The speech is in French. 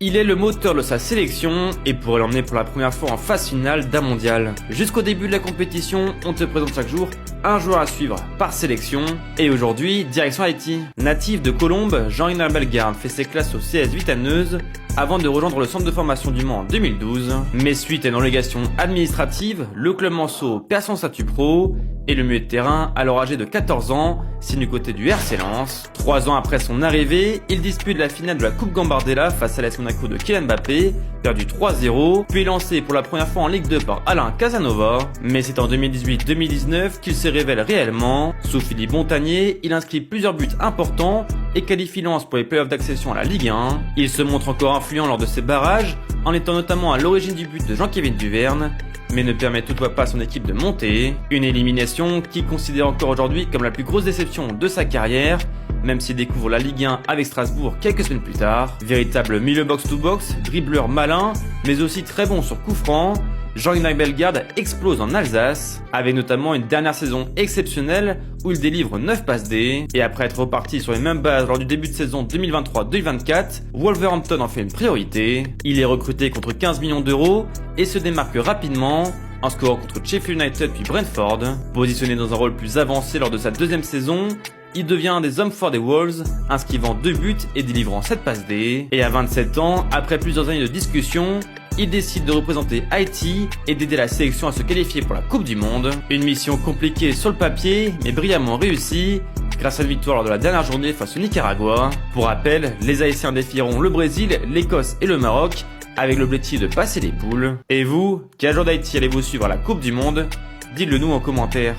Il est le moteur de sa sélection et pourrait l'emmener pour la première fois en phase finale d'un mondial. Jusqu'au début de la compétition, on te présente chaque jour un joueur à suivre par sélection. Et aujourd'hui, direction Haïti. Natif de Colombes, Jean-Ignace Bellegarde fait ses classes au CS Vitaneuse avant de rejoindre le centre de formation du Mans en 2012. Mais suite à une relégation administrative, le club manceau perd son statut pro et le milieu de terrain, alors âgé de 14 ans, signe du côté du RC Lens. 3 ans après son arrivée, il dispute la finale de la Coupe Gambardella face à l'AS Monaco de Kylian Mbappé, perdu 3-0, puis lancé pour la première fois en Ligue 2 par Alain Casanova. Mais c'est en 2018-2019 qu'il se révèle réellement. Sous Philippe Montagnier, il inscrit plusieurs buts importants et qualifie Lens pour les playoffs d'accession à la Ligue 1. Il se montre encore influent lors de ses barrages, en étant notamment à l'origine du but de Jean-Kévin Duverne, mais ne permet toutefois pas à son équipe de monter. Une élimination qu'il considère encore aujourd'hui comme la plus grosse déception de sa carrière, même s'il découvre la Ligue 1 avec Strasbourg quelques semaines plus tard. Véritable milieu box-to-box, dribbleur malin, mais aussi très bon sur coup franc, Jean-Ignace Bellegarde explose en Alsace, avec notamment une dernière saison exceptionnelle où il délivre 9 passes D. Et après être reparti sur les mêmes bases lors du début de saison 2023-2024, Wolverhampton en fait une priorité. Il est recruté contre 15 millions d'euros et se démarque rapidement en scorant contre Sheffield United puis Brentford. Positionné dans un rôle plus avancé lors de sa deuxième saison, il devient un des hommes forts des Wolves, inscrivant 2 buts et délivrant 7 passes D. Et à 27 ans, après plusieurs années de discussion, il décide de représenter Haïti et d'aider la sélection à se qualifier pour la Coupe du Monde. Une mission compliquée sur le papier, mais brillamment réussie, grâce à une victoire lors de la dernière journée face au Nicaragua. Pour rappel, les Haïtiens défieront le Brésil, l'Écosse et le Maroc, avec l'objectif de passer les poules. Et vous, quel joueur d'Haïti allez-vous suivre à la Coupe du Monde? Dites-le nous en commentaire.